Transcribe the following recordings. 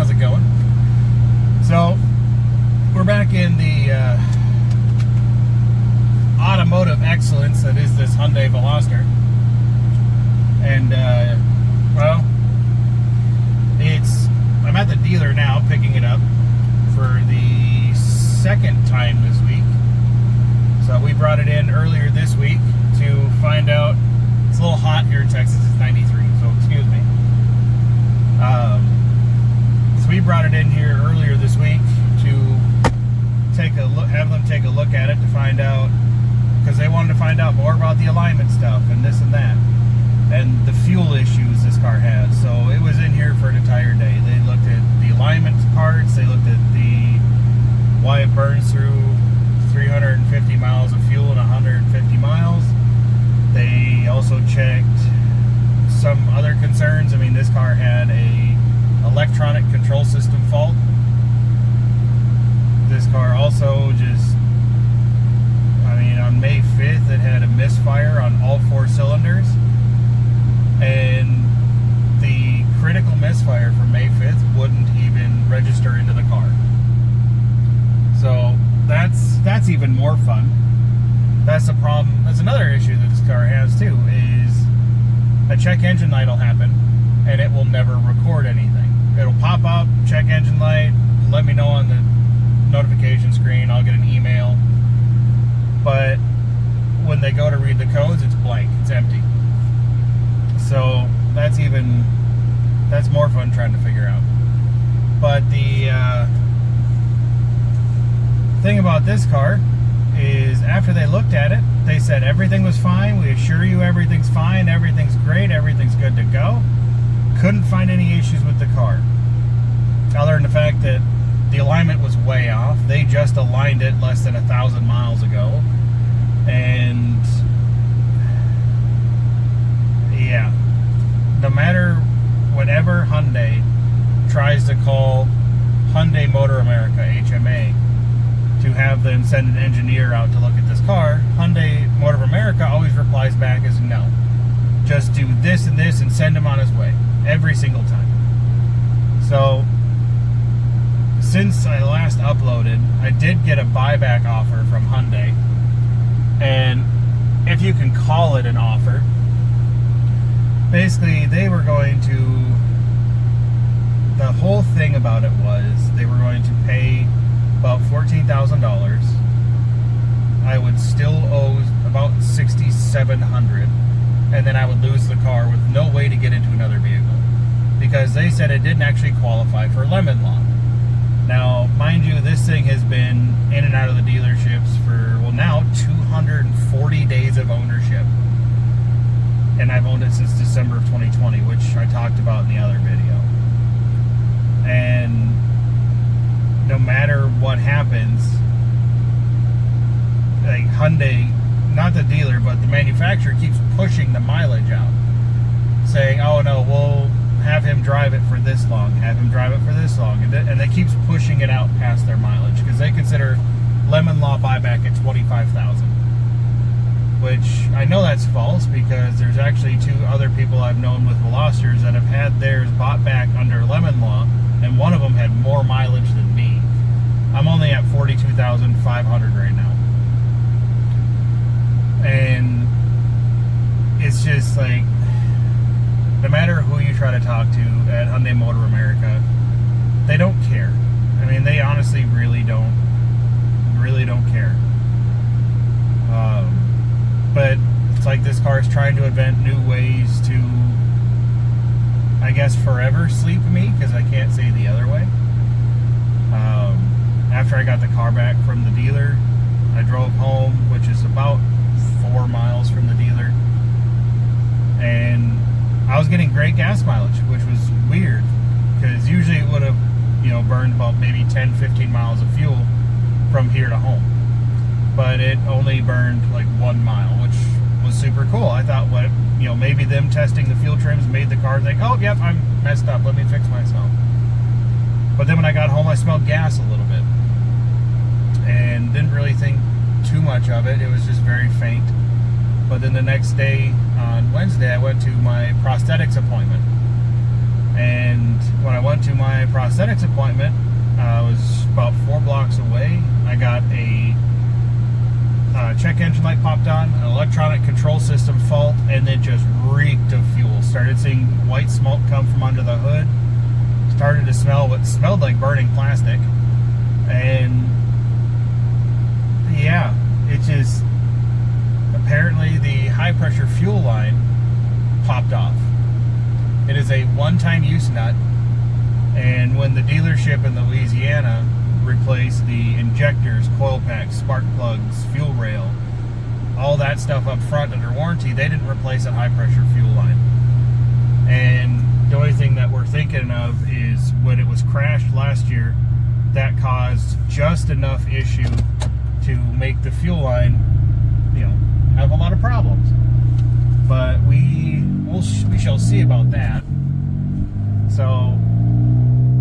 how's it going? So, we're back in the automotive excellence that is this Hyundai Veloster. And, well, I'm at the dealer now picking it up for the second time this week. So we brought it in earlier this week to find out. It's a little hot here in Texas. It's 93, so excuse me. So we brought it in here earlier this week to have them take a look at it to find out, because they wanted to find out more about the alignment stuff and this and that, and the fuel issues this car has. So it was in here for an entire day. They looked at the alignment parts. They looked at why it burns through 350 miles of fuel in 150 miles. They also checked some other concerns. I mean, this car had a electronic control system fault. This car also on May 5th, it had a misfire on all 4 cylinders. And the critical misfire from May 5th wouldn't even register into the car. So that's even more fun. That's the problem. That's another issue that this car has too, is a check engine light will happen and it will never record anything. It'll pop up, check engine light, let me know on the notification screen, I'll get an email. But when they go to read the codes, it's blank, it's empty. So that's more fun trying to figure out. But the thing about this car is, after they looked at it, they said everything was fine. We assure you everything's fine, everything's great, everything's good to go. Couldn't find any issues with the car, other than the fact that the alignment was way off. They just aligned it less than 1,000 miles ago. And yeah, no matter whatever Hyundai tries to call Hyundai Motor America, HMA, to have them send an engineer out to look at this car, Hyundai Motor America always replies back as no. Just do this and this and send him on his way. Every single time. So, since I last uploaded, I did get a buyback offer from Hyundai. And if you can call it an offer, basically they were going to, the whole thing about it was they were going to pay about $14,000. I would still owe about $6,700, and then I would lose the car with no way to get into another vehicle, because they said it didn't actually qualify for lemon law. Now, mind you, this thing has been in and out of the dealerships for, well, now 240 days of ownership, and I've owned it since December of 2020, which I talked about in the other video. And no matter what happens, like Hyundai, not the dealer, but the manufacturer keeps pushing the mileage out, saying, oh no, we'll have him drive it for this long, have him drive it for this long, and they keep pushing it out past their mileage, because they consider lemon law buyback at $25,000, which I know that's false, because there's actually 2 other people I've known with Velosters that have had theirs bought back under lemon law, and one of them had more mileage than me. I'm only at 42,500 right now. And it's just like, no matter who you try to talk to at Hyundai Motor America, they don't care. I mean, they honestly really don't care. But it's like this car is trying to invent new ways to, I guess, forever sleep me, because I can't say the other way. After I got the car back from the dealer, I drove home, which is about 4 miles from the dealer, and I was getting great gas mileage, which was weird, because usually it would have, burned about maybe 10-15 miles of fuel from here to home. But it only burned like 1 mile, which was super cool. I thought, maybe them testing the fuel trims made the car think, oh, yep, I'm messed up, let me fix myself. But then when I got home, I smelled gas a little bit, and didn't really think too much of it. It was just very faint. But then the next day, on Wednesday, I went to my prosthetics appointment. And when I went to my prosthetics appointment, I was about 4 blocks away. I got a check engine light popped on, an electronic control system fault, and then just reeked of fuel. Started seeing white smoke come from under the hood. Started to smell what smelled like burning plastic. And yeah, it just, apparently the high pressure fuel line popped off. It is a one-time use nut, and when the dealership in Louisiana replaced the injectors, coil packs, spark plugs, fuel rail, all that stuff up front under warranty, they didn't replace a high pressure fuel line. And the only thing that we're thinking of is when it was crashed last year, that caused just enough issue to make the fuel line, have a lot of problems. But we shall see about that. So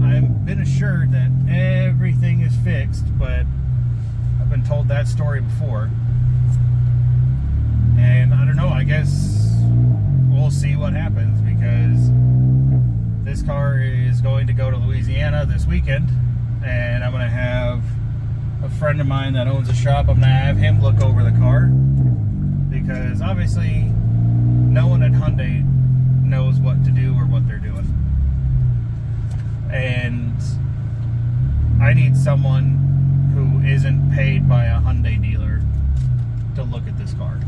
I've been assured that everything is fixed, but I've been told that story before. And I don't know, I guess we'll see what happens, because this car is going to go to Louisiana this weekend, and I'm going to have a friend of mine that owns a shop. I'm going to have him look over the car, because obviously no one at Hyundai knows what to do or what they're doing. And I need someone who isn't paid by a Hyundai dealer to look at this car.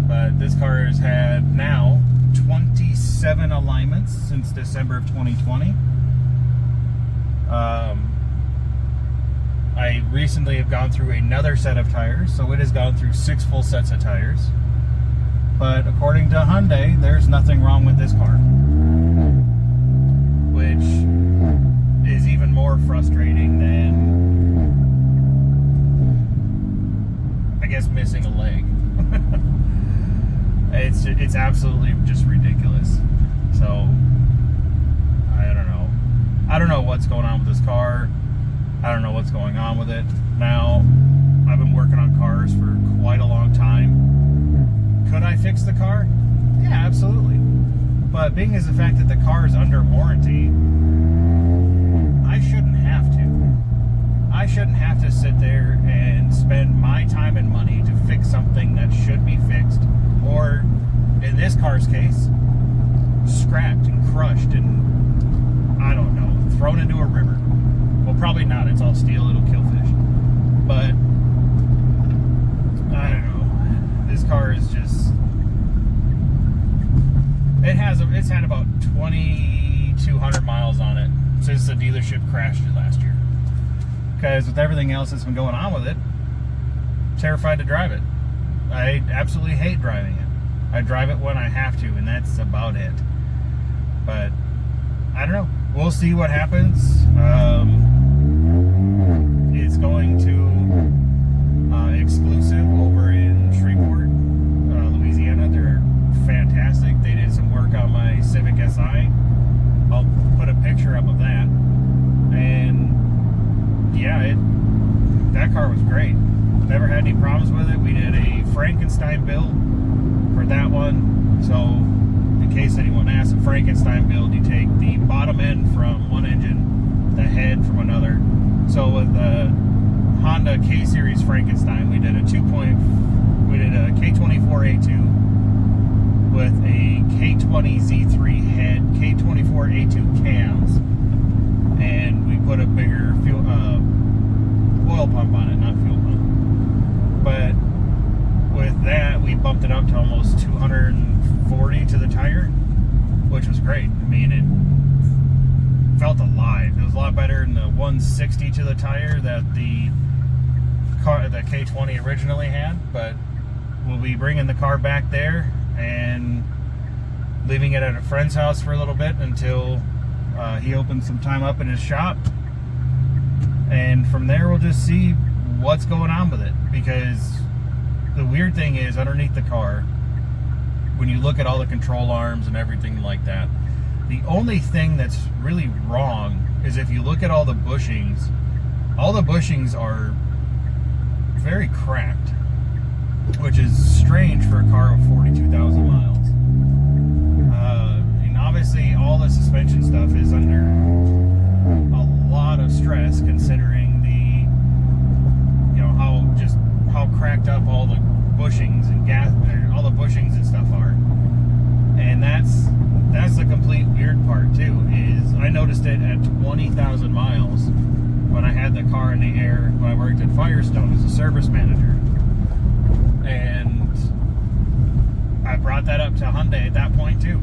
But this car has had now 27 alignments since December of 2020. I recently have gone through another set of tires, so it has gone through 6 full sets of tires. But according to Hyundai, there's nothing wrong with this car, which is even more frustrating than, I guess, missing a leg. It's absolutely just ridiculous. So I don't know what's going on with this car. I don't know what's going on with it. Now, I've been working on cars for quite a long time. Could I fix the car? Yeah, absolutely. But being as the fact that the car is under warranty, I shouldn't have to. I shouldn't have to sit there and spend my time and money to fix something that should be fixed, or in this car's case, scrapped and crushed and, I don't know, thrown into a river. Well, probably not. It's all steel. It'll kill fish. But I don't know. This car is just, it's had about 2,200 miles on it since the dealership crashed it last year. Because with everything else that's been going on with it, terrified to drive it. I absolutely hate driving it. I drive it when I have to, and that's about it. But I don't know. We'll see what happens. It's going to exclusive over in Shreveport, Louisiana. They're fantastic. They did some work on my Civic Si. I'll put a picture up of that. And yeah, that car was great. Never had any problems with it. We did a Frankenstein build for that one. So in case anyone asks, a Frankenstein build, you take the bottom end from one engine, the head from another. So with the Honda K-Series Frankenstein, we did a K24A2 with a K20 Z3 head, K24A2 cams, and we put a bigger oil pump on it, not fuel pump. But with that, we bumped it up to almost 240 to the tire, which was great. I mean, it felt alive. It was a lot better than the 160 to the tire that the K20 originally had. But we'll be bringing the car back there and leaving it at a friend's house for a little bit until he opens some time up in his shop. And from there, we'll just see what's going on with it. Because the weird thing is, underneath the car, when you look at all the control arms and everything like that, the only thing that's really wrong is if you look at all the bushings are very cracked, which is strange for a car of 42,000 miles. obviously all the suspension stuff is under a lot of stress, considering the, you know, how cracked up all the bushings and all the bushings and stuff are. And that's the complete weird part too, is I noticed it at 20,000 miles when I had the car in the air when I worked at Firestone as a service manager. And I brought that up to Hyundai at that point too.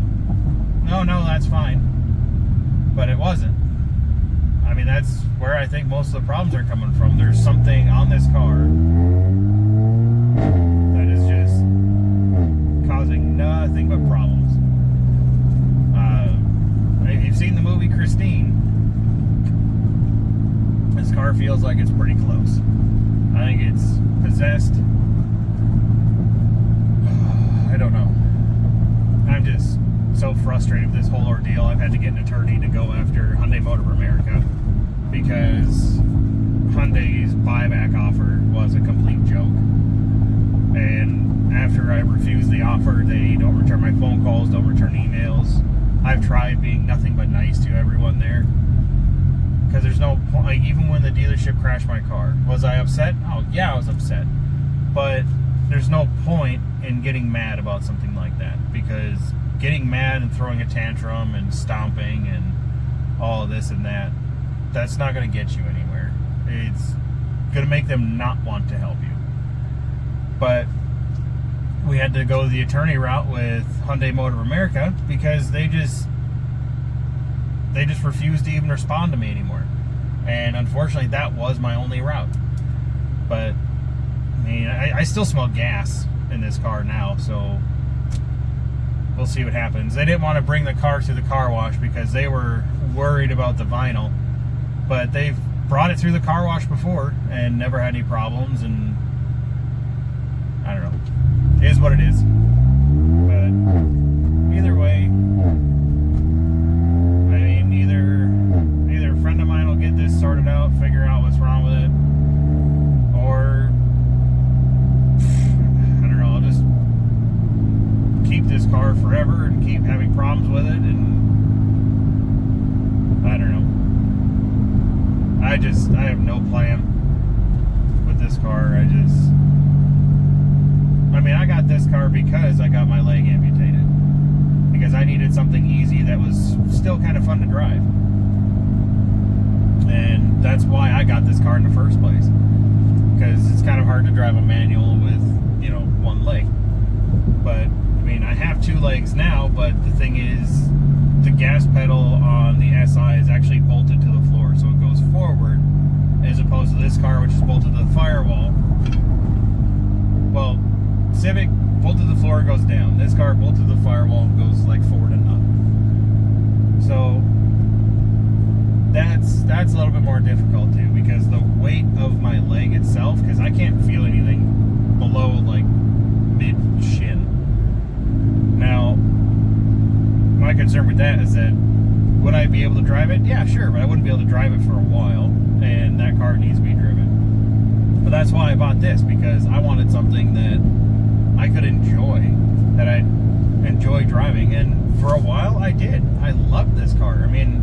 No, that's fine. But it wasn't. I mean, that's where I think most of the problems are coming from. There's something on this car that is just causing nothing but problems. If you've seen the movie Christine, this car feels like it's pretty close. I think it's possessed. I don't know. I'm just so frustrated with this whole ordeal. I've had to get an attorney to go after Hyundai Motor America because Hyundai's buyback offer was a complete joke. And after I refused the offer, they don't return my phone calls, don't return emails. I've tried being nothing but nice to everyone there. Because there's no point, like, even when the dealership crashed my car, was I upset? Oh, yeah, I was upset. But there's no point in getting mad about something like that, because getting mad and throwing a tantrum and stomping and all of this and that, that's not going to get you anywhere. It's going to make them not want to help you. But we had to go the attorney route with Hyundai Motor America because they just refused to even respond to me anymore. And unfortunately, that was my only route. But I mean, I still smell gas in this car now, so we'll see what happens. They didn't want to bring the car to the car wash because they were worried about the vinyl, but they've brought it through the car wash before and never had any problems, and I don't know. It is what it is. But either way, I mean, either a friend of mine will get this sorted out, figure out what's wrong with it, or I don't know, I'll just keep this car forever and keep having problems with it, and I don't know. I have no plan with this car. I mean, I got this car because I got my leg amputated. Because I needed something easy that was still kind of fun to drive. And that's why I got this car in the first place. Because it's kind of hard to drive a manual with, you know, one leg. But, I mean, I have two legs now, but the thing is, the gas pedal on the SI is actually bolted to the floor, so it goes forward, as opposed to this car, which is bolted to the firewall. Well, Civic, bolted to the floor, goes down. This car, bolted to the firewall, goes like forward and up. So that's a little bit more difficult too, because the weight of my leg itself, because I can't feel anything below like mid shin. Now, my concern with that is that would I be able to drive it? Yeah, sure, but I wouldn't be able to drive it for a while, and that car needs to be driven. But that's why I bought this, because I wanted something that I could enjoy, that I'd enjoy driving, and for a while I did. I loved this car. I mean,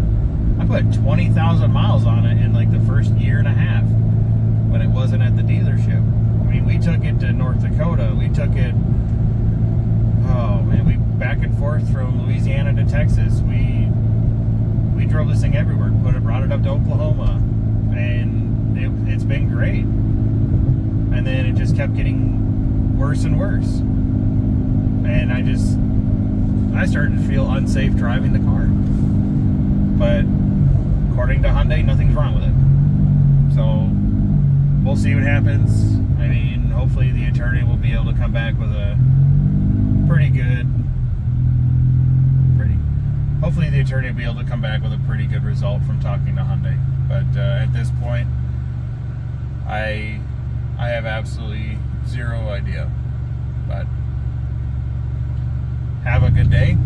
I put 20,000 miles on it in like the first year and a half when it wasn't at the dealership. I mean, we took it to North Dakota. We took it, oh man, we back and forth from Louisiana to Texas. We drove this thing everywhere. Brought it up to Oklahoma, and it's been great. And then it just kept getting worse and worse, and I started to feel unsafe driving the car. But according to Hyundai, nothing's wrong with it, so we'll see what happens. I mean, hopefully the attorney will be able to come back with a hopefully the attorney will be able to come back with a pretty good result from talking to Hyundai. But at this point, I have absolutely zero idea. But have a good day,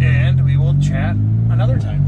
and we will chat another time.